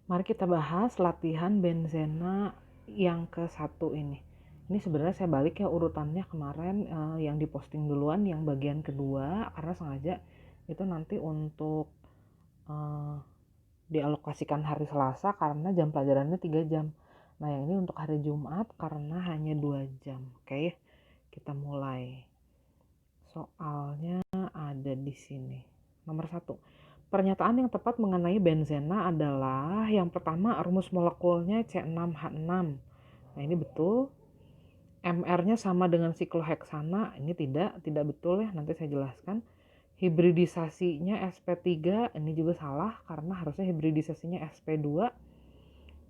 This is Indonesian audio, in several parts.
Mari kita bahas latihan benzena yang ke-1 ini. Ini sebenarnya saya balik ya urutannya kemarin yang diposting duluan yang bagian kedua karena sengaja itu nanti untuk dialokasikan hari Selasa karena jam pelajarannya 3 jam. Nah yang ini untuk hari Jumat karena hanya 2 jam. Oke, kita mulai. Soalnya ada di sini. Nomor 1. Pernyataan yang tepat mengenai benzena adalah yang pertama rumus molekulnya C6H6. Nah ini betul. MR-nya sama dengan sikloheksana. Ini tidak betul ya, nanti saya jelaskan. Hibridisasinya sp3, ini juga salah karena harusnya hibridisasinya sp2.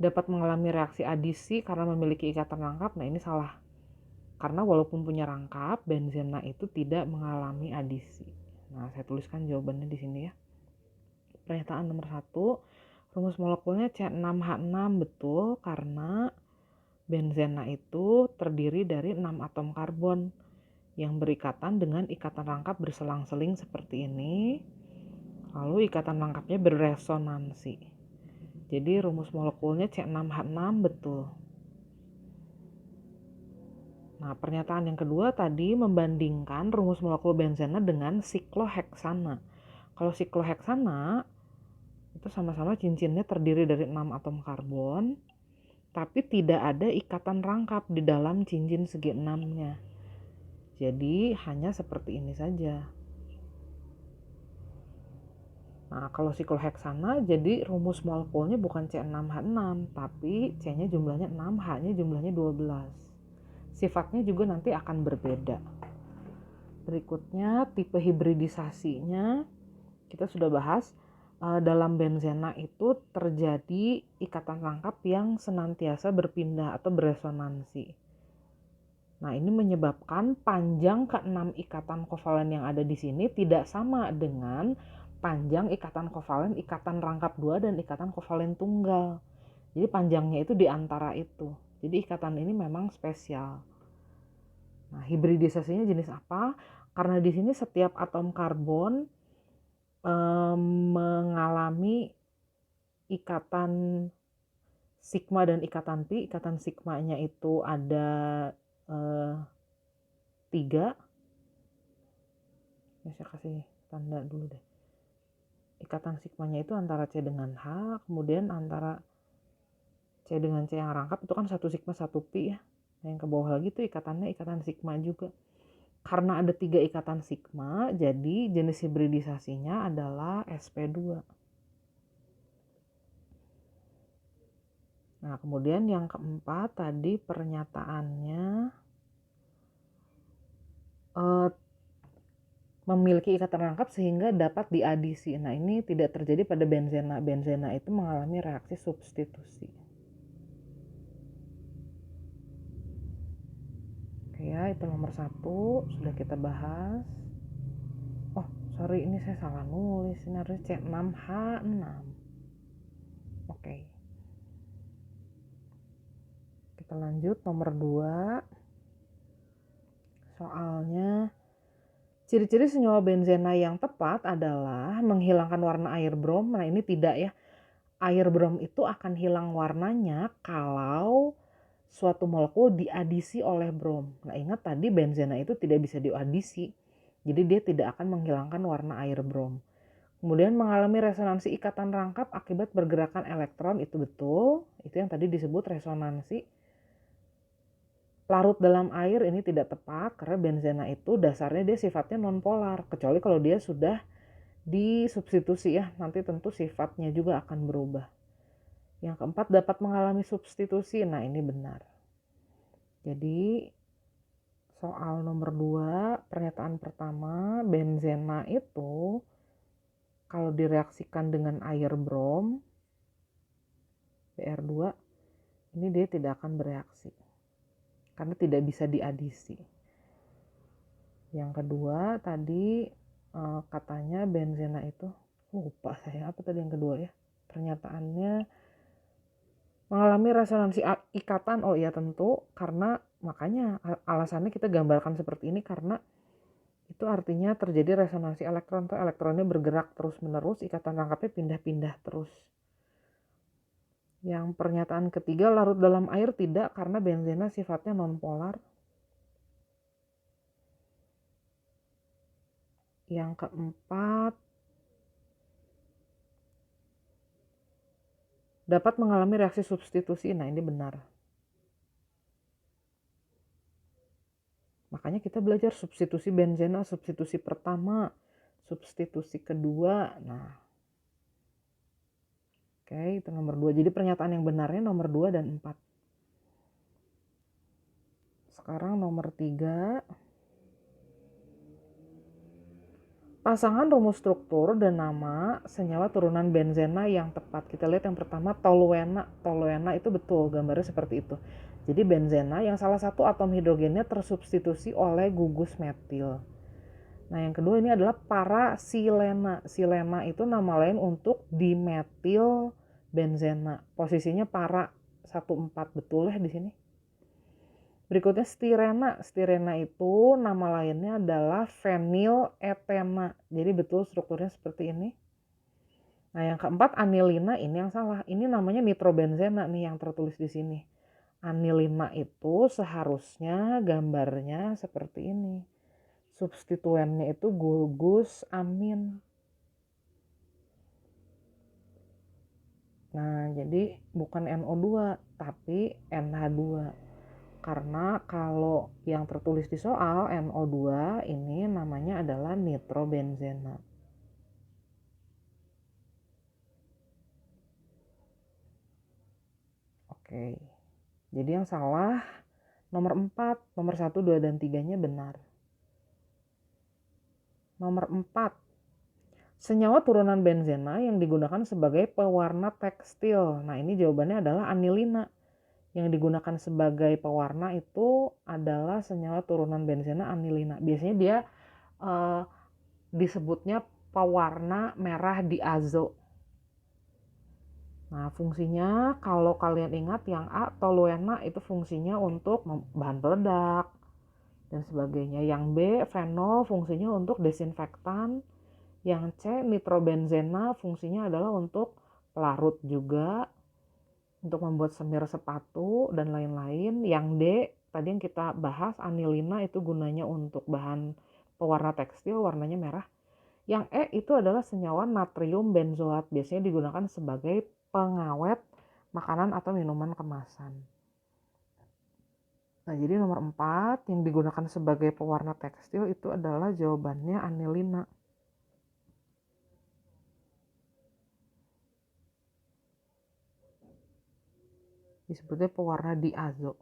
Dapat mengalami reaksi adisi karena memiliki ikatan rangkap. Nah ini salah. Karena walaupun punya rangkap, benzena itu tidak mengalami adisi. Nah, saya tuliskan jawabannya di sini ya. Pernyataan nomor 1, rumus molekulnya C6H6 betul karena benzena itu terdiri dari 6 atom karbon yang berikatan dengan ikatan rangkap berselang-seling seperti ini. Lalu ikatan rangkapnya berresonansi. Jadi rumus molekulnya C6H6 betul. Nah, pernyataan yang kedua tadi membandingkan rumus molekul benzena dengan sikloheksana. Kalau sikloheksana itu sama-sama cincinnya terdiri dari 6 atom karbon, tapi tidak ada ikatan rangkap di dalam cincin segi 6-nya. Jadi hanya seperti ini saja. Nah, kalau sikloheksana jadi rumus molekulnya bukan C6H6, tapi C-nya jumlahnya 6, H-nya jumlahnya 12. Sifatnya juga nanti akan berbeda. Berikutnya tipe hibridisasinya kita sudah bahas. Dalam benzena itu terjadi ikatan rangkap yang senantiasa berpindah atau beresonansi. Nah, ini menyebabkan panjang ke-6 ikatan kovalen yang ada di sini tidak sama dengan panjang ikatan kovalen ikatan rangkap 2 dan ikatan kovalen tunggal. Jadi panjangnya itu di antara itu. Jadi ikatan ini memang spesial. Nah, hibridisasinya jenis apa? Karena di sini setiap atom karbon mengalami ikatan sigma dan ikatan pi. Ikatan sigmanya itu ada 3. Ya, saya kasih tanda dulu deh. Ikatan sigmanya itu antara C dengan H, kemudian antara C dengan C yang rangkap itu kan 1 sigma 1 pi ya. Nah, yang ke bawah lagi tuh ikatannya ikatan sigma juga. Karena ada 3 ikatan sigma, jadi jenis hibridisasinya adalah sp2. Nah, kemudian yang keempat tadi pernyataannya memiliki ikatan rangkap sehingga dapat diadisi. Nah, ini tidak terjadi pada benzena. Benzena itu mengalami reaksi substitusi. Oke ya, itu nomor 1 sudah kita bahas. Oh, sorry, ini saya salah nulis. Ini harus C6H6. Oke. Kita lanjut nomor 2. Soalnya ciri-ciri senyawa benzena yang tepat adalah menghilangkan warna air brom. Nah, ini tidak ya. Air brom itu akan hilang warnanya kalau suatu molekul diadisi oleh brom. Nah, ingat tadi benzena itu tidak bisa diadisi. Jadi dia tidak akan menghilangkan warna air brom. Kemudian mengalami resonansi ikatan rangkap akibat pergerakan elektron, itu betul. Itu yang tadi disebut resonansi. Larut dalam air ini tidak tepat karena benzena itu dasarnya dia sifatnya nonpolar. Kecuali kalau dia sudah disubstitusi ya, nanti tentu sifatnya juga akan berubah. Yang keempat dapat mengalami substitusi. Nah, ini benar. Jadi soal nomor 2, pernyataan pertama, benzena itu kalau direaksikan dengan air brom, Br2, ini dia tidak akan bereaksi. Karena tidak bisa diadisi. Yang kedua tadi katanya benzena itu, lupa saya apa tadi yang kedua ya. Pernyataannya mengalami resonansi ikatan. Oh iya tentu, karena makanya alasannya kita gambarkan seperti ini karena itu artinya terjadi resonansi elektron. Elektronnya bergerak terus menerus, ikatan rangkapnya pindah-pindah terus. Yang pernyataan ketiga, larut dalam air tidak karena benzena sifatnya nonpolar. Yang keempat, dapat mengalami reaksi substitusi. Nah, ini benar. Makanya kita belajar substitusi benzena, substitusi pertama, substitusi kedua. Nah, oke, itu nomor 2. Jadi pernyataan yang benarnya nomor 2 dan 4. Sekarang nomor 3. Pasangan rumus struktur dan nama senyawa turunan benzena yang tepat. Kita lihat yang pertama toluena. Toluena itu betul, gambarnya seperti itu. Jadi benzena yang salah satu atom hidrogennya tersubstitusi oleh gugus metil. Nah, yang kedua ini adalah parasilena. Silena itu nama lain untuk dimetil benzena. Posisinya para 14, betul ya di sini. Berikutnya stirena. Stirena itu nama lainnya adalah feniletena. Jadi betul strukturnya seperti ini. Nah, yang keempat anilina, ini yang salah. Ini namanya nitrobenzena nih yang tertulis di sini. Anilina itu seharusnya gambarnya seperti ini. Substituennya itu gugus amin. Nah, jadi bukan NO2 tapi NH2. Karena kalau yang tertulis di soal NO2 ini namanya adalah nitrobenzena. Oke. Jadi yang salah nomor 4, nomor 1, 2, dan 3-nya benar. Nomor 4. Senyawa turunan benzena yang digunakan sebagai pewarna tekstil. Nah, ini jawabannya adalah anilina. Yang digunakan sebagai pewarna itu adalah senyawa turunan benzena anilina. Biasanya dia disebutnya pewarna merah diazo. Nah, fungsinya kalau kalian ingat yang A, toluena itu fungsinya untuk bahan peledak dan sebagainya. Yang B, fenol fungsinya untuk desinfektan. Yang C, nitrobenzena fungsinya adalah untuk pelarut juga, untuk membuat semir sepatu dan lain-lain. Yang D, tadi yang kita bahas anilina itu gunanya untuk bahan pewarna tekstil, warnanya merah. Yang E itu adalah senyawa natrium benzoat, biasanya digunakan sebagai pengawet makanan atau minuman kemasan. Nah, jadi nomor 4 yang digunakan sebagai pewarna tekstil itu adalah jawabannya anilina. Disebutnya pewarna diazo.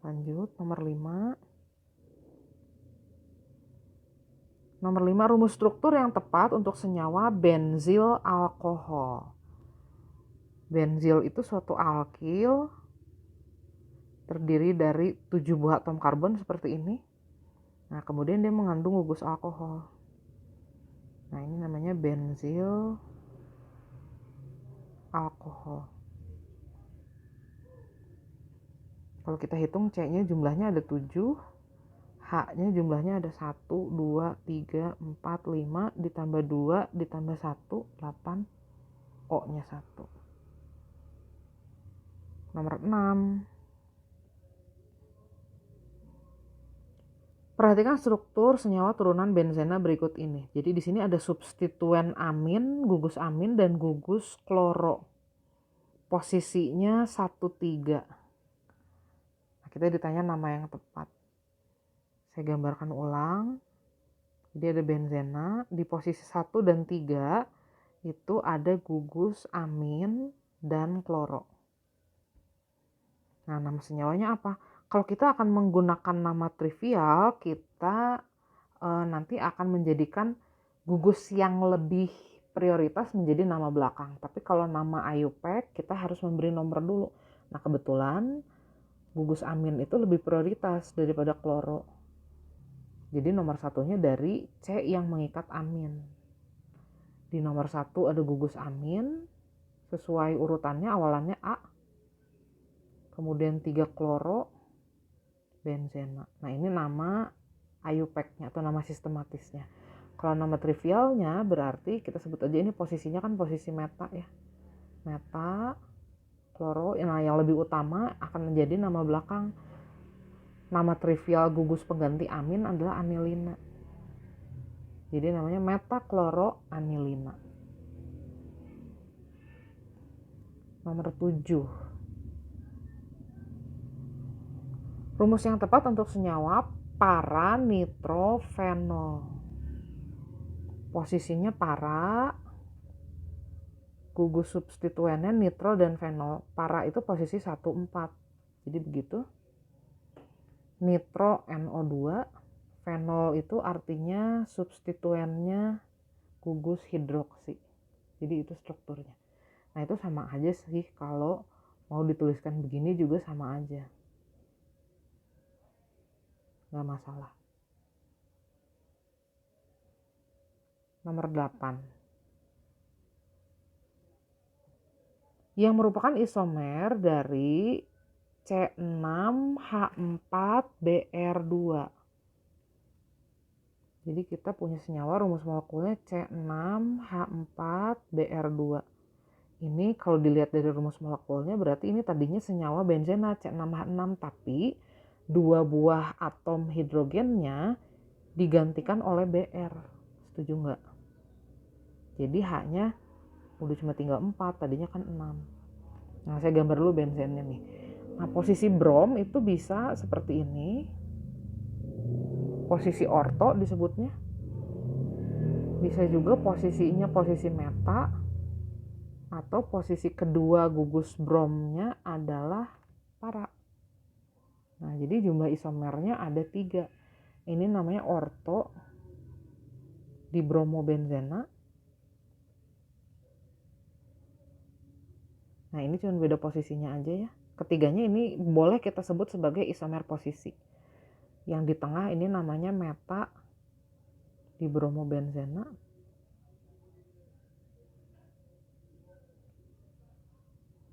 Lanjut, nomor 5. Nomor 5, rumus struktur yang tepat untuk senyawa benzil alkohol. Benzil itu suatu alkil terdiri dari 7 buah atom karbon seperti ini. Nah, kemudian dia mengandung gugus alkohol. Nah, ini namanya benzil alkohol. Kalau kita hitung C-nya jumlahnya ada 7, H-nya jumlahnya ada 1, 2, 3, 4, 5, ditambah 2, ditambah 1, 8, O-nya 1. Nomor 6. Perhatikan struktur senyawa turunan benzena berikut ini. Jadi di sini ada substituen amin, gugus amin, dan gugus kloro. Posisinya 1, 3. Nah, kita ditanya nama yang tepat. Saya gambarkan ulang. Jadi ada benzena, di posisi 1 dan 3 itu ada gugus amin dan kloro. Nah, nama senyawanya apa? Kalau kita akan menggunakan nama trivial, kita nanti akan menjadikan gugus yang lebih prioritas menjadi nama belakang. Tapi kalau nama IUPAC, kita harus memberi nomor dulu. Nah, kebetulan gugus amin itu lebih prioritas daripada kloro. Jadi nomor satunya dari C yang mengikat amin. Di nomor 1 ada gugus amin, sesuai urutannya awalannya A. Kemudian 3 kloro, benzena. Nah, ini nama IUPAC-nya atau nama sistematisnya. Kalau nama trivialnya berarti kita sebut aja ini posisinya kan posisi meta ya. Meta, kloro, nah yang lebih utama akan menjadi nama belakang. Nama trivial gugus pengganti amin adalah anilina. Jadi namanya metakloroanilina. Nomor 7. Rumus yang tepat untuk senyawa para-nitrofenol. Posisinya para, gugus substituennya nitro dan fenol. Para itu posisi 1,4. Jadi begitu. Nitro NO2, fenol itu artinya substituennya gugus hidroksi. Jadi itu strukturnya. Nah itu sama aja sih, kalau mau dituliskan begini juga sama aja. Nggak masalah. Nomor 8. Yang merupakan isomer dari C6H4Br2. Jadi kita punya senyawa rumus molekulnya C6H4Br2. Ini kalau dilihat dari rumus molekulnya berarti ini tadinya senyawa benzena C6H6, tapi 2 buah atom hidrogennya digantikan oleh Br. Setuju nggak? Jadi H-nya udah cuma tinggal 4, tadinya kan 6. Nah saya gambar dulu benzennya nih. Nah posisi brom itu bisa seperti ini. Posisi orto disebutnya. Bisa juga posisinya posisi meta. Atau posisi kedua gugus bromnya adalah para. Nah jadi jumlah isomernya ada 3. Ini namanya orto di bromobenzena. Nah ini cuma beda posisinya aja ya. Ketiganya ini boleh kita sebut sebagai isomer posisi. Yang di tengah ini namanya meta di bromobenzena.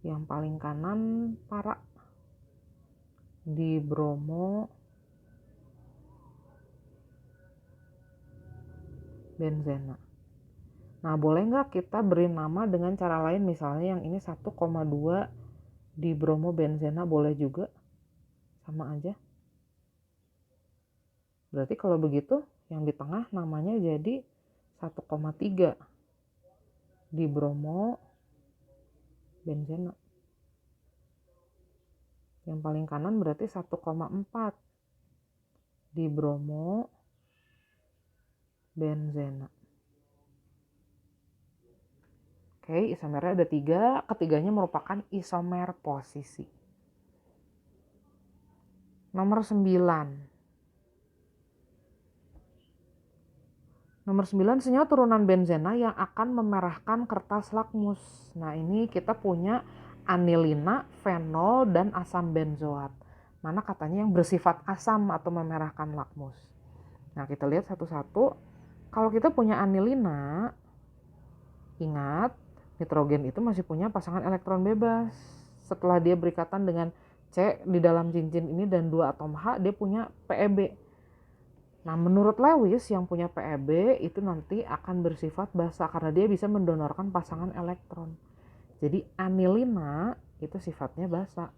Yang paling kanan para di bromobenzena. Nah boleh nggak kita beri nama dengan cara lain, misalnya yang ini 1,2 di bromobenzena, boleh juga, sama aja. Berarti kalau begitu yang di tengah namanya jadi 1,3 di bromobenzena. Yang paling kanan berarti 1,4 di bromobenzena. Oke, isomernya ada 3, ketiganya merupakan isomer posisi. Nomor 9. Nomor 9, senyawa turunan benzena yang akan memerahkan kertas lakmus. Nah ini kita punya anilina, fenol, dan asam benzoat. Mana katanya yang bersifat asam atau memerahkan lakmus. Nah kita lihat satu-satu. Kalau kita punya anilina, ingat nitrogen itu masih punya pasangan elektron bebas. Setelah dia berikatan dengan C di dalam cincin ini dan 2 atom H, dia punya PeB. Nah menurut Lewis yang punya PeB itu nanti akan bersifat basa karena dia bisa mendonorkan pasangan elektron. Jadi anilina itu sifatnya basa.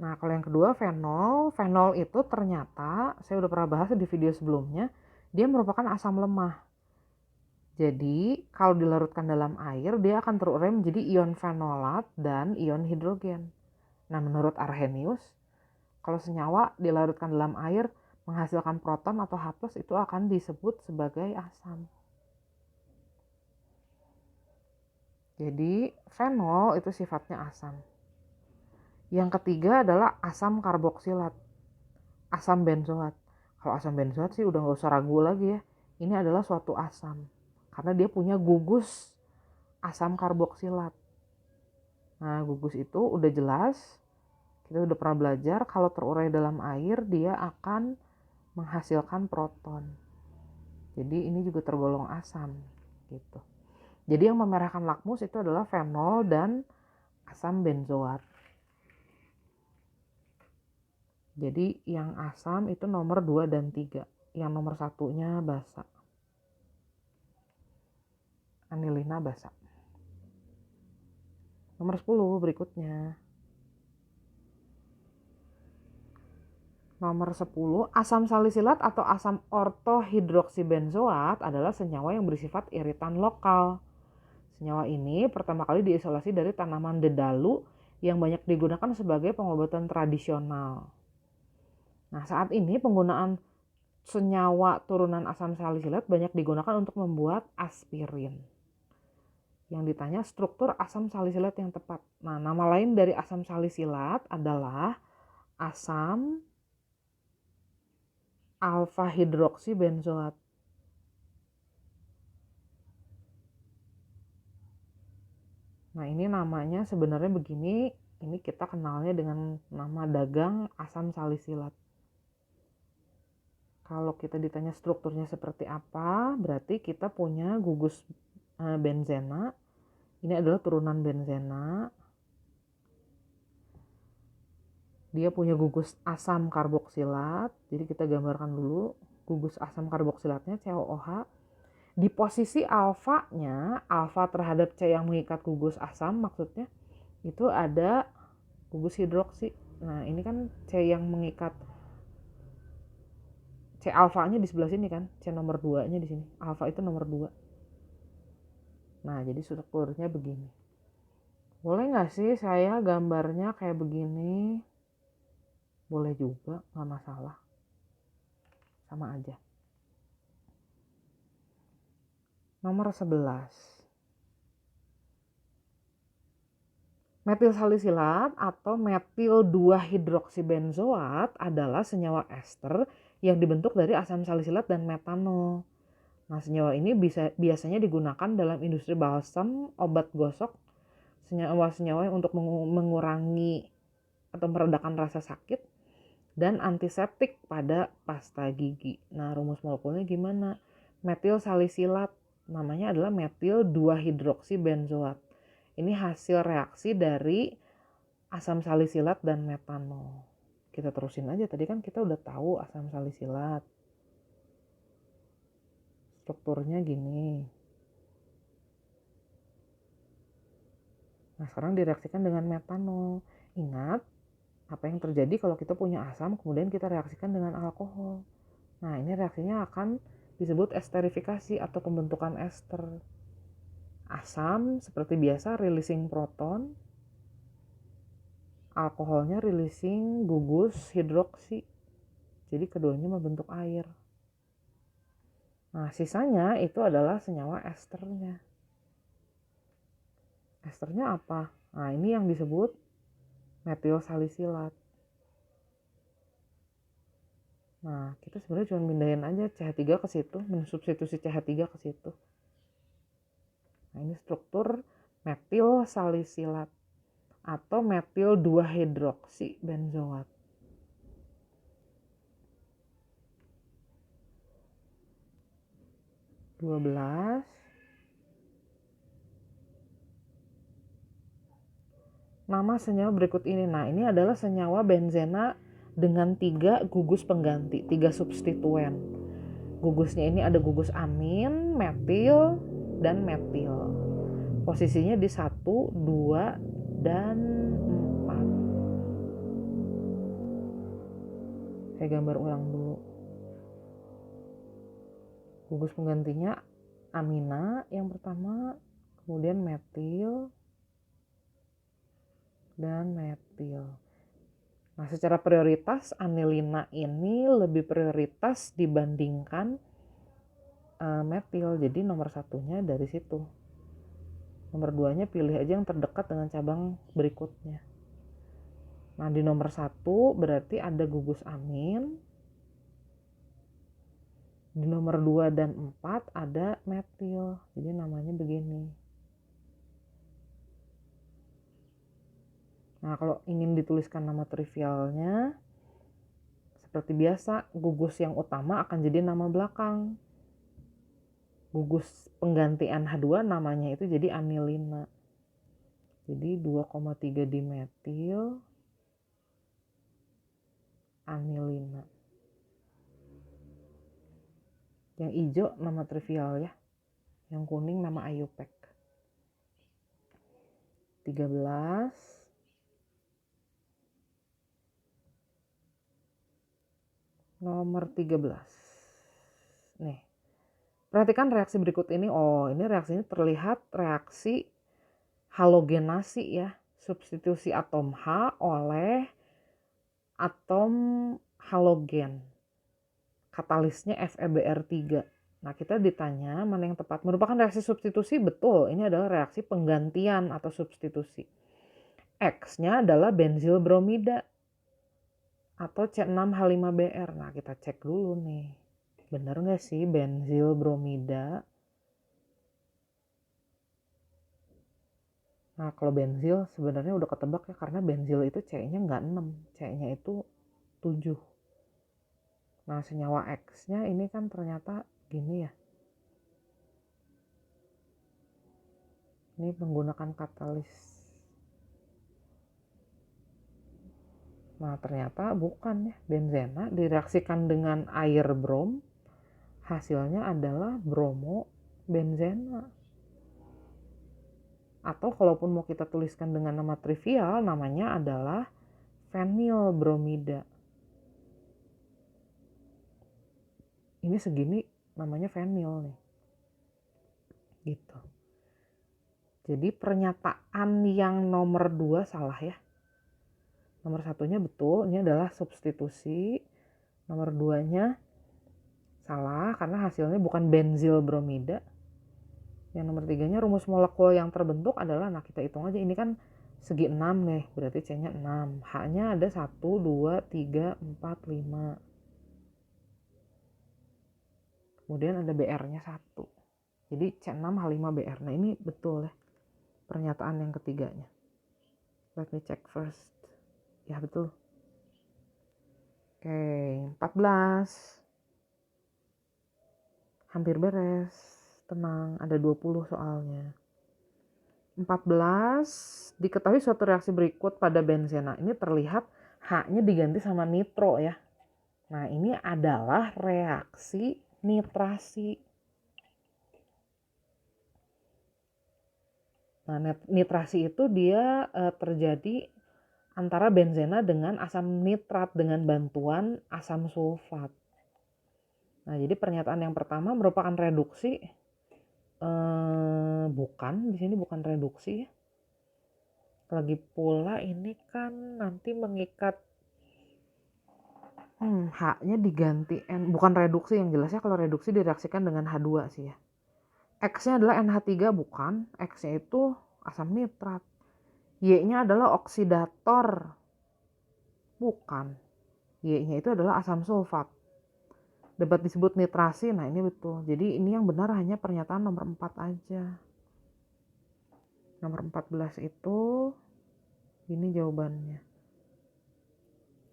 Nah kalau yang kedua fenol. Fenol itu ternyata, saya udah pernah bahas di video sebelumnya, dia merupakan asam lemah. Jadi kalau dilarutkan dalam air dia akan terurai menjadi ion fenolat dan ion hidrogen. Nah menurut Arrhenius, kalau senyawa dilarutkan dalam air menghasilkan proton atau H+ itu akan disebut sebagai asam. Jadi fenol itu sifatnya asam. Yang ketiga adalah asam karboksilat, asam benzoat. Kalau asam benzoat sih udah gak usah ragu lagi ya. Ini adalah suatu asam karena dia punya gugus asam karboksilat. Nah gugus itu udah jelas. Kita udah pernah belajar kalau terurai dalam air dia akan menghasilkan proton. Jadi ini juga tergolong asam gitu. Jadi yang memerahkan lakmus itu adalah fenol dan asam benzoat. Jadi yang asam itu nomor 2 dan 3. yang nomor satunya basa. Anilina basa. Nomor 10 berikutnya. Nomor 10, asam salisilat atau asam ortohidroksibenzoat adalah senyawa yang bersifat iritan lokal. Senyawa ini pertama kali diisolasi dari tanaman dedalu yang banyak digunakan sebagai pengobatan tradisional. Nah, saat ini penggunaan senyawa turunan asam salisilat banyak digunakan untuk membuat aspirin. Yang ditanya struktur asam salisilat yang tepat. Nah, nama lain dari asam salisilat adalah asam alfa hidroksibenzoat. Nah, ini namanya sebenarnya begini, ini kita kenalnya dengan nama dagang asam salisilat. Kalau kita ditanya strukturnya seperti apa, berarti kita punya gugus benzena. Ini adalah turunan benzena. Dia punya gugus asam karboksilat. Jadi kita gambarkan dulu gugus asam karboksilatnya COOH. Di posisi alfanya, alfa terhadap C yang mengikat gugus asam maksudnya, itu ada gugus hidroksi. Nah, ini kan C yang mengikat, C alfanya di sebelah sini kan, C nomor 2-nya di sini. Alfa itu nomor 2. Nah, jadi strukturnya begini. Boleh nggak sih saya gambarnya kayak begini? Boleh juga, nggak masalah. Sama aja. Nomor 11. Metil salisilat atau metil 2-hidroksibenzoat adalah senyawa ester yang dibentuk dari asam salisilat dan metanol. Nah, senyawa ini biasanya digunakan dalam industri balsam, obat gosok, senyawa-senyawa yang untuk mengurangi atau meredakan rasa sakit, dan antiseptik pada pasta gigi. Nah, rumus molekulnya gimana? Metil salisilat namanya adalah metil 2-hidroksibenzoat. Ini hasil reaksi dari asam salisilat dan metanol. Kita terusin aja, tadi kan kita udah tahu asam salisilat. Strukturnya gini. Nah, sekarang direaksikan dengan metanol. Ingat, apa yang terjadi kalau kita punya asam kemudian kita reaksikan dengan alkohol. Nah, ini reaksinya akan disebut esterifikasi atau pembentukan ester. Asam seperti biasa releasing proton, alkoholnya releasing gugus hidroksi. Jadi keduanya membentuk air. Nah, sisanya itu adalah senyawa esternya. Esternya apa? Nah, ini yang disebut metil salisilat. Nah, kita sebenarnya cuma pindahin aja CH3 ke situ, mensubstitusi CH3 ke situ. Nah, ini struktur metil salisilat atau metil 2-hidroksibenzoat. Nama senyawa berikut ini. Nah, ini adalah senyawa benzena dengan 3 gugus pengganti, 3 substituen. Gugusnya ini ada gugus amin, metil, dan metil. Posisinya di 1, 2, dan 4. Saya gambar ulang dulu. Gugus penggantinya amina yang pertama, kemudian metil, dan metil. Nah, secara prioritas anilina ini lebih prioritas dibandingkan metil. Jadi nomor satunya dari situ. Nomor 2-nya pilih aja yang terdekat dengan cabang berikutnya. Nah, di nomor 1 berarti ada gugus amin. Di nomor 2 dan 4 ada metil. Jadi namanya begini. Nah, kalau ingin dituliskan nama trivialnya, seperti biasa, gugus yang utama akan jadi nama belakang. Gugus pengganti NH2 namanya itu jadi anilina. Jadi 2,3 dimetil anilina. Yang hijau nama trivial ya. Yang kuning nama IUPAC. 13. Nomor 13. Nih. Perhatikan reaksi berikut ini. Oh, ini reaksinya terlihat reaksi halogenasi ya. Substitusi atom H oleh atom halogen. Katalisnya FeBr3. Nah, kita ditanya mana yang tepat. Merupakan reaksi substitusi? Betul, ini adalah reaksi penggantian atau substitusi. X-nya adalah benzil bromida atau C6H5Br. Nah, kita cek dulu nih. Bener nggak sih benzil bromida? Nah, kalau benzil sebenarnya udah ketebak ya, karena benzil itu C-nya nggak 6, C-nya itu 7. Nah, senyawa X-nya ini kan ternyata gini ya. Ini menggunakan katalis. Nah, ternyata bukan ya. Benzena direaksikan dengan air brom, hasilnya adalah bromo benzena. Atau kalaupun mau kita tuliskan dengan nama trivial, namanya adalah fenil bromida. Ini segini namanya fenil nih. Gitu. Jadi pernyataan yang nomor 2 salah ya. Nomor 1-nya betul, ini adalah substitusi. Nomor 2-nya salah karena hasilnya bukan benzil bromida. Yang nomor 3-nya rumus molekul yang terbentuk adalah, nah kita hitung aja, ini kan segi 6 nih, berarti C-nya 6. H-nya ada 1, 2, 3, 4, 5. Kemudian ada BR-nya 1. Jadi C6H5Br. Nah ini betul ya pernyataan yang ketiganya. Let me check first. Ya betul. Oke, 14. Hampir beres. Tenang, ada 20 soalnya. 14. Diketahui suatu reaksi berikut pada benzena. Ini terlihat H-nya diganti sama nitro ya. Nah ini adalah reaksi nitrasi. Nah, nitrasi itu dia terjadi antara benzena dengan asam nitrat dengan bantuan asam sulfat. Nah, jadi pernyataan yang pertama merupakan reduksi. Bukan, di sini bukan reduksi. Lagi pula ini kan nanti mengikat H-nya diganti N, bukan reduksi yang jelasnya. Kalau reduksi direaksikan dengan H2 sih ya. X-nya adalah NH3, bukan. X-nya itu asam nitrat. Y-nya adalah oksidator. Bukan. Y-nya itu adalah asam sulfat. Dapat disebut nitrasi, nah ini betul. Jadi ini yang benar hanya pernyataan nomor 4 aja. Nomor 14 itu, ini jawabannya.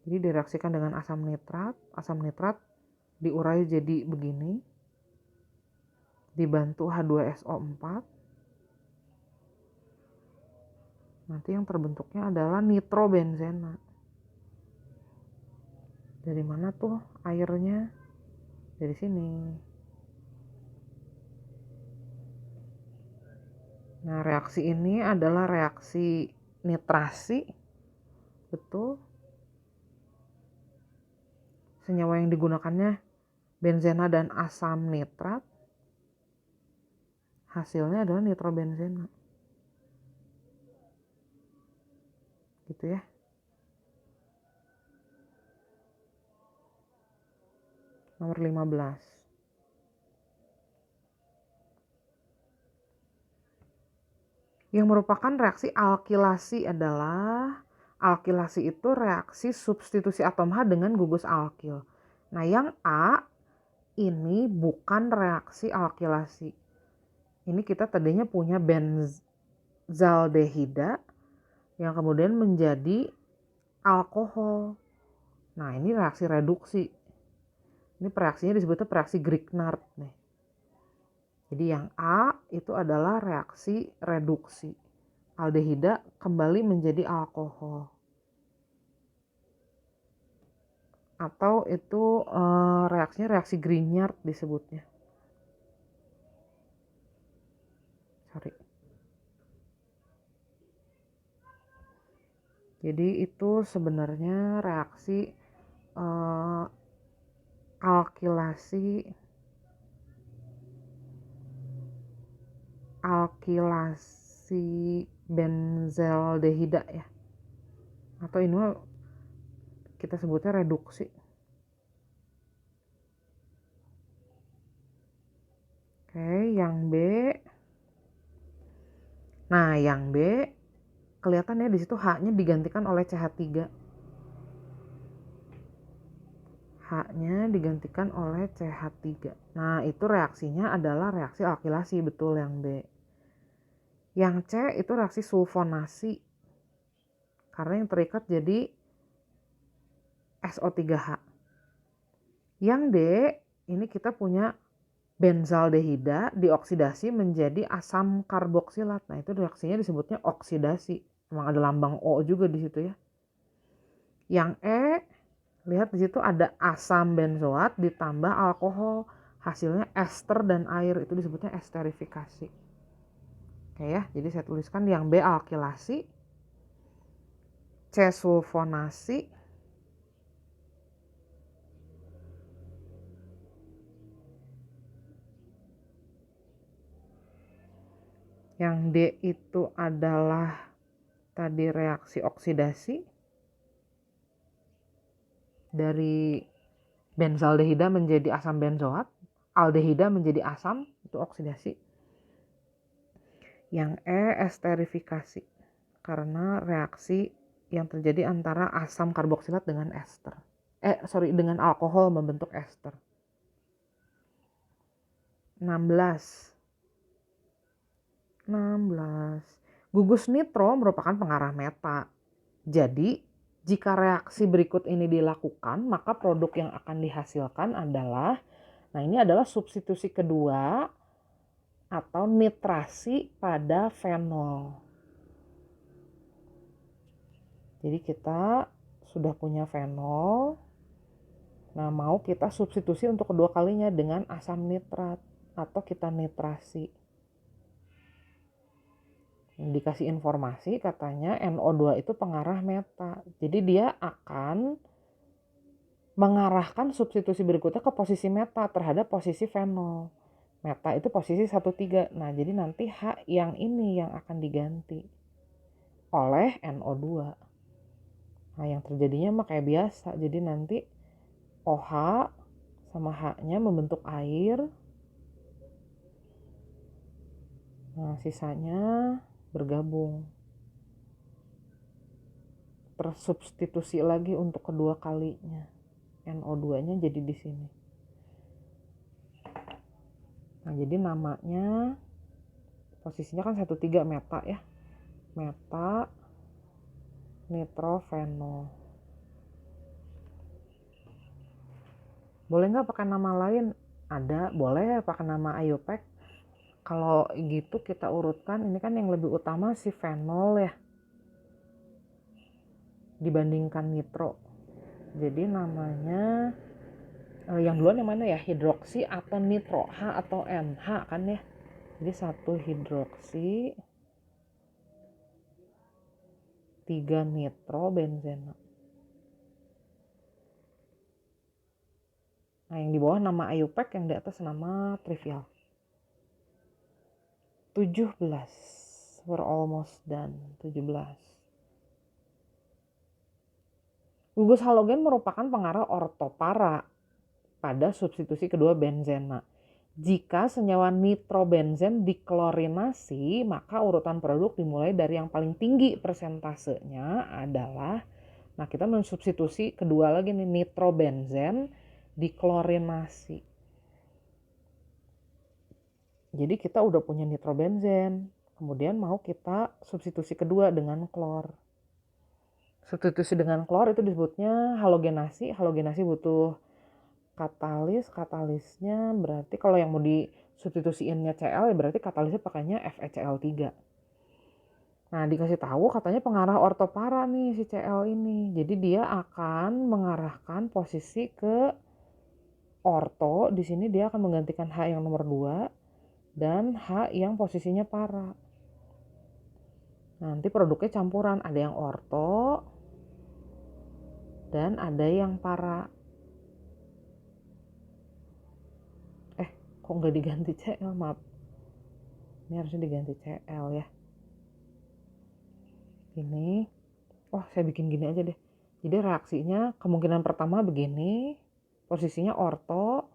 Jadi direaksikan dengan asam nitrat diurai jadi begini, dibantu H2SO4. Nanti yang terbentuknya adalah nitrobenzena. Dari mana tuh airnya? Dari sini. Nah, reaksi ini adalah reaksi nitrasi. Betul. Senyawa yang digunakannya benzena dan asam nitrat. Hasilnya adalah nitrobenzena. Gitu ya. Nomor 15. Yang merupakan reaksi alkilasi adalah, alkilasi itu reaksi substitusi atom H dengan gugus alkil. Nah yang A ini bukan reaksi alkilasi. Ini kita tadinya punya benzaldehida yang kemudian menjadi alkohol. Nah ini reaksi reduksi. Ini reaksinya disebutnya reaksi Grignard nih. Jadi yang A itu adalah reaksi reduksi. Aldehida kembali menjadi alkohol. Atau itu reaksinya reaksi Grignard disebutnya. Sorry. Jadi itu sebenarnya reaksi alkilasi benzaldehida ya. Atau ini kita sebutnya reduksi. Oke, yang B. Nah, yang B kelihatan ya di situ H-nya digantikan oleh CH3. H-nya digantikan oleh CH3. Nah, itu reaksinya adalah reaksi alkilasi, betul yang B. Yang C itu reaksi sulfonasi. Karena yang terikat jadi SO3H. Yang D, ini kita punya benzaldehida dioksidasi menjadi asam karboksilat. Nah, itu reaksinya disebutnya oksidasi. Emang ada lambang O juga di situ ya. Yang E, lihat di situ ada asam benzoat ditambah alkohol. Hasilnya ester dan air, itu disebutnya esterifikasi. Oke ya, jadi saya tuliskan yang B alkilasi, C sulfonasi, yang D itu adalah tadi reaksi oksidasi dari benzaldehida menjadi asam benzoat, aldehida menjadi asam, itu oksidasi. Yang E esterifikasi karena reaksi yang terjadi antara asam karboksilat dengan ester. Dengan alkohol membentuk ester. 16. Gugus nitro merupakan pengarah meta. Jadi, jika reaksi berikut ini dilakukan, maka produk yang akan dihasilkan adalah, nah ini adalah substitusi kedua atau nitrasi pada fenol. Jadi kita sudah punya fenol, nah mau kita substitusi untuk kedua kalinya dengan asam nitrat atau kita nitrasi. Dikasih informasi katanya NO2 itu pengarah meta. Jadi dia akan mengarahkan substitusi berikutnya ke posisi meta terhadap posisi fenol. Meta itu posisi 1,3. Nah, jadi nanti H yang ini yang akan diganti oleh NO2. Nah, yang terjadinya mah kayak biasa. Jadi nanti OH sama H-nya membentuk air. Nah, sisanya bergabung. Tersubstitusi lagi untuk kedua kalinya. NO2-nya jadi di sini. Nah, jadi namanya posisinya kan 1,3 meta ya. Meta nitrofenol. Boleh nggak pakai nama lain? Ada, boleh pakai nama IUPAC. Kalau gitu kita urutkan, ini kan yang lebih utama si fenol ya dibandingkan nitro. Jadi namanya yang duluan yang mana ya? Hidroksi atau nitro? H atau N? H kan ya. Jadi 1 hidroksi 3 nitro benzena. Nah, yang di bawah nama IUPAC, yang di atas nama trivial. 17. We're almost done. 17. Gugus halogen merupakan pengarah ortopara pada substitusi kedua benzena. Jika senyawa nitrobenzen diklorinasi, maka urutan produk dimulai dari yang paling tinggi persentasenya adalah, nah kita mensubstitusi kedua lagi nih, nitrobenzen diklorinasi. Jadi kita udah punya nitrobenzen, kemudian mau kita substitusi kedua dengan klor. Substitusi dengan klor itu disebutnya halogenasi. Halogenasi butuh katalis. Katalisnya berarti kalau yang mau disubstitusiinnya Cl ya berarti katalisnya pakainya FeCl3. Nah, dikasih tahu katanya pengarah ortopara nih si Cl ini. Jadi dia akan mengarahkan posisi ke orto. Di sini dia akan menggantikan H yang nomor 2 dan H yang posisinya para. Nanti produknya campuran, ada yang orto dan ada yang para. Kok nggak diganti CL, maaf. Ini harusnya diganti CL ya. Ini, saya bikin gini aja deh. Jadi reaksinya kemungkinan pertama begini, posisinya orto.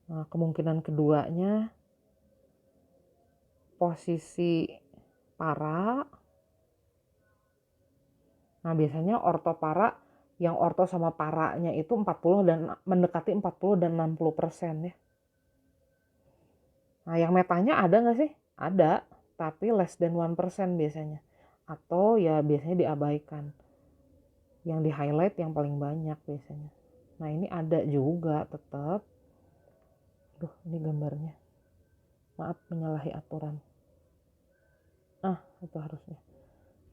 Nah, kemungkinan keduanya posisi para. Nah, biasanya orto para, yang orto sama paranya itu 40 dan mendekati 40 dan 60% ya. Nah, yang metanya ada nggak sih? Ada, tapi less than 1% biasanya. Atau ya biasanya diabaikan. Yang di highlight yang paling banyak biasanya. Nah, ini ada juga tetap. Duh, ini gambarnya. Maaf, menyalahi aturan. Itu harusnya.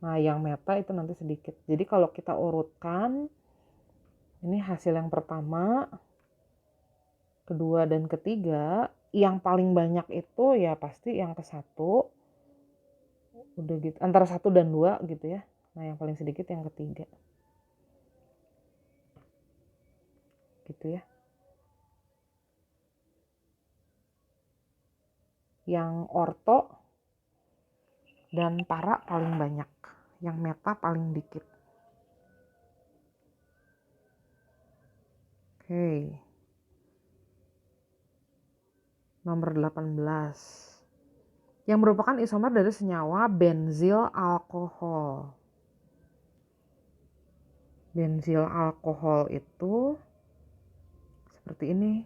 Nah, yang meta itu nanti sedikit. Jadi kalau kita urutkan, ini hasil yang pertama, kedua, dan ketiga. Yang paling banyak itu ya pasti yang ke-1. Udah gitu, antara 1 dan 2 gitu ya. Nah, yang paling sedikit yang ketiga. Gitu ya. Yang orto dan para paling banyak. Yang meta paling dikit. Oke. Nomor 18. Yang merupakan isomer dari senyawa benzil alkohol. Benzil alkohol itu seperti ini.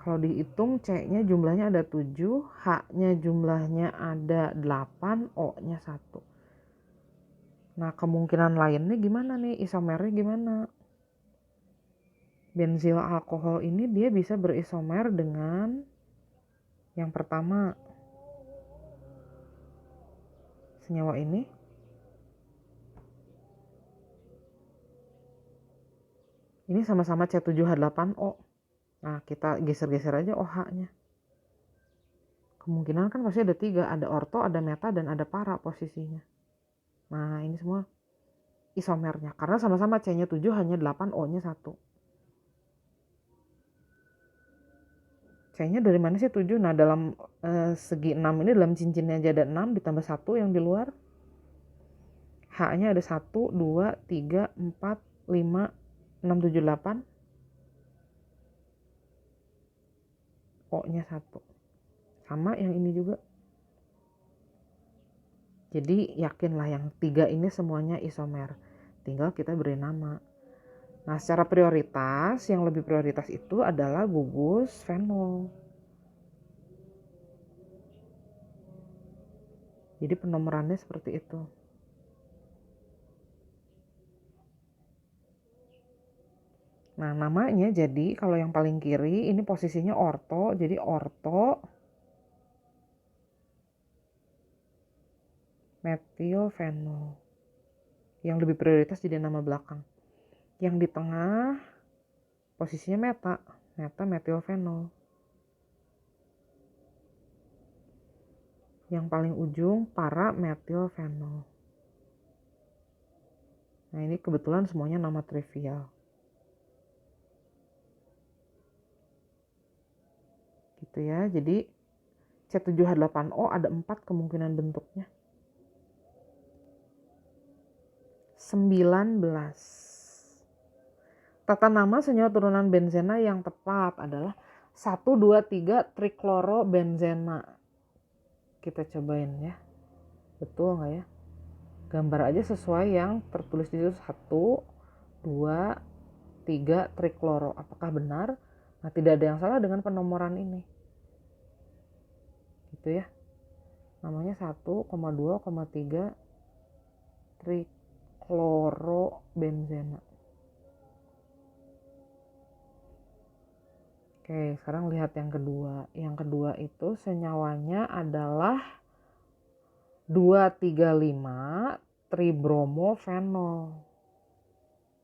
Kalau dihitung C-nya jumlahnya ada 7, H-nya jumlahnya ada 8, O-nya 1. Nah, kemungkinan lainnya gimana nih? Isomernya gimana? Benzil alkohol ini dia bisa berisomer dengan yang pertama, senyawa ini. Ini sama-sama C7H8O. Nah, kita geser-geser aja OH-nya. Kemungkinan kan pasti ada 3, ada orto, ada meta, dan ada para posisinya. Nah, ini semua isomernya. Karena sama-sama C-nya 7, hanya 8, O-nya 1. C-nya dari mana sih 7? Nah, dalam segi 6 ini, dalam cincinnya aja ada 6, ditambah 1 yang di luar. H-nya ada 1, 2, 3, 4, 5, 6, 7, 8. O-nya 1. Sama yang ini juga. Jadi yakinlah yang 3 ini semuanya isomer. Tinggal kita beri nama. Nah, secara prioritas, yang lebih prioritas itu adalah gugus fenol. Jadi penomorannya seperti itu. Nah, namanya jadi kalau yang paling kiri ini posisinya orto. Jadi orto metilfenol. Yang lebih prioritas jadi nama belakang. Yang di tengah posisinya meta metilfenol. Yang paling ujung para metilfenol. Nah, ini kebetulan semuanya nama trivial. Gitu ya. Jadi C7H8O ada 4 kemungkinan bentuknya. 19. Tata nama senyawa turunan benzena yang tepat adalah 1, 2, 3 triklorobenzena. Kita cobain ya. Betul nggak ya? Gambar aja sesuai yang tertulis di situ. 1, 2, 3 trikloro. Apakah benar? Nah, tidak ada yang salah dengan penomoran ini. Gitu ya. Namanya 1,2,3 triklorobenzena. Oke, sekarang lihat yang kedua. Yang kedua itu senyawanya adalah 2,3,5 tribromofenol.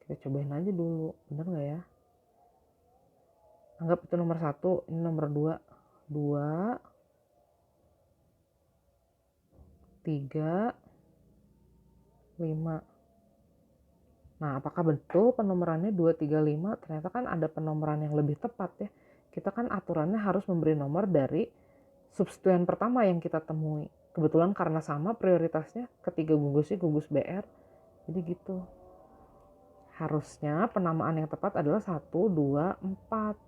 Kita cobain aja dulu, bener nggak ya? Anggap itu nomor 1, ini nomor 2. 2, 3, 5. Nah, apakah betul penomorannya 2, 3, 5? Ternyata kan ada penomoran yang lebih tepat ya. Kita kan aturannya harus memberi nomor dari substituen pertama yang kita temui. Kebetulan karena sama prioritasnya, ketiga gugusnya gugus BR. Jadi gitu. Harusnya penamaan yang tepat adalah 1, 2, 4.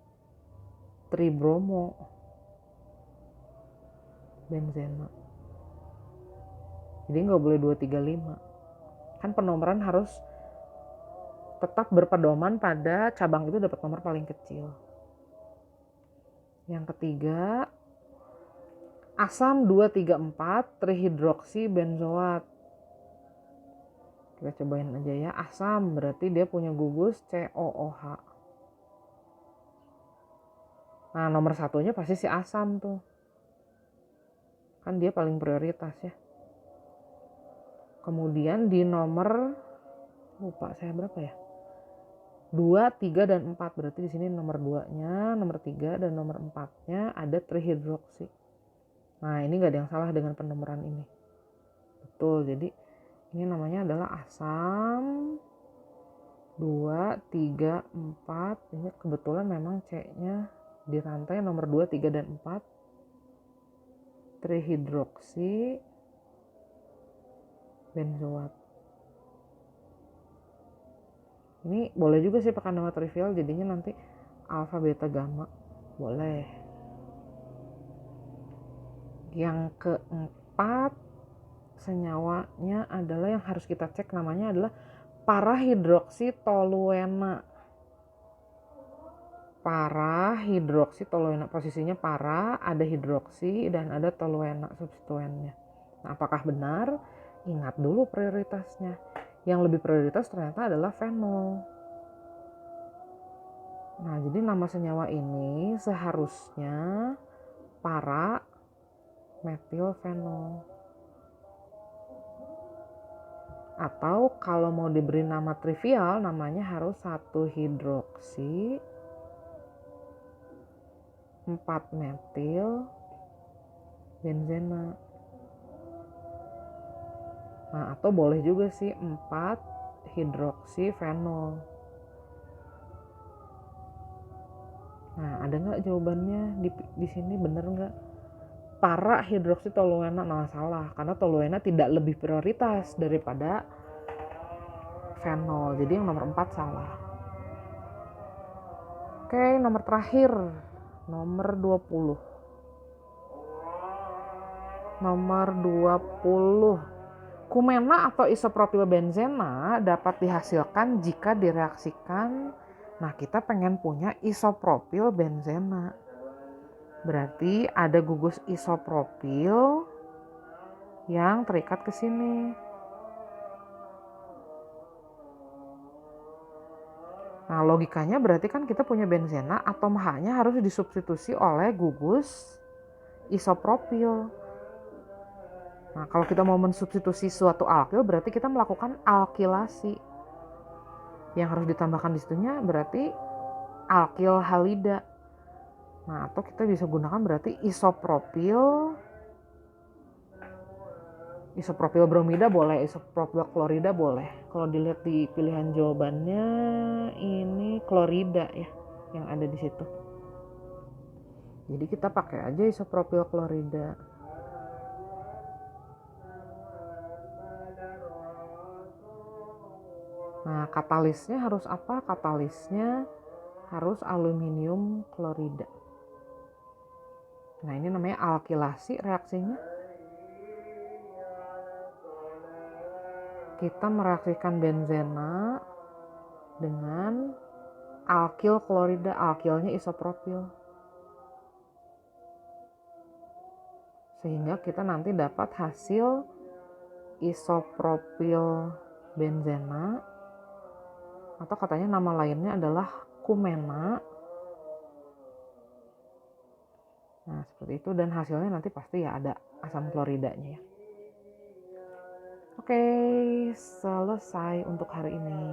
Tribromo benzena. Jadi nggak boleh 2, 3, 5. Kan penomoran harus tetap berpedoman pada cabang itu dapat nomor paling kecil. Yang ketiga, asam 2, 3, 4 trihidroksi benzoat. Kita cobain aja ya. Asam berarti dia punya gugus COOH. Nah, nomor satunya pasti si asam tuh. Kan dia paling prioritas ya. Kemudian di nomor, lupa saya berapa ya? 2, 3, dan 4. Berarti di sini nomor 2-nya, nomor 3, dan nomor 4-nya ada trihidroksi. Nah, ini nggak ada yang salah dengan penomoran ini. Betul, jadi ini namanya adalah asam 2, 3, 4. Ini kebetulan memang C-nya di rantai nomor 2, 3, dan 4. Trihidroksi benzoat. Ini boleh juga sih pakai nama trivial, jadinya nanti alfa, beta, gamma. Boleh. Yang keempat, senyawanya adalah yang harus kita cek namanya adalah parahidroksitoluena. Parahidroksitoluena, posisinya para, ada hidroksi, dan ada toluena substituennya. Nah, apakah benar? Ingat dulu prioritasnya. Yang lebih prioritas ternyata adalah fenol. Nah, jadi nama senyawa ini seharusnya para metilfenol. Atau kalau mau diberi nama trivial, namanya harus 1 hidroksi 4 metil benzena. Nah, atau boleh juga sih 4 hidroksi fenol. Nah, ada nggak jawabannya di sini, bener nggak? Para hidroksitoluena. Nah, salah, karena toluena tidak lebih prioritas daripada fenol. Jadi yang nomor 4 salah. Oke, nomor terakhir, nomor 20. Nomor 20. Kumena atau isopropil benzena dapat dihasilkan jika direaksikan. Nah, kita pengen punya isopropil benzena. Berarti ada gugus isopropil yang terikat ke sini. Nah, logikanya berarti kan kita punya benzena, atom H-nya harus disubstitusi oleh gugus isopropil. Nah, kalau kita mau mensubstitusi suatu alkil, berarti kita melakukan alkilasi. Yang harus ditambahkan di situnya berarti alkil halida. Nah, atau kita bisa gunakan berarti isopropil bromida boleh, isopropil klorida boleh. Kalau dilihat di pilihan jawabannya, ini klorida ya yang ada di situ. Jadi kita pakai aja isopropil klorida. Nah, katalisnya harus apa? Katalisnya harus aluminium klorida. Nah, ini namanya alkilasi reaksinya. Kita mereaksikan benzena dengan alkil klorida, alkilnya isopropil. Sehingga kita nanti dapat hasil isopropil benzena, atau katanya nama lainnya adalah kumena. Nah, seperti itu, dan hasilnya nanti pasti ya ada asam kloridanya ya. Oke, selesai untuk hari ini.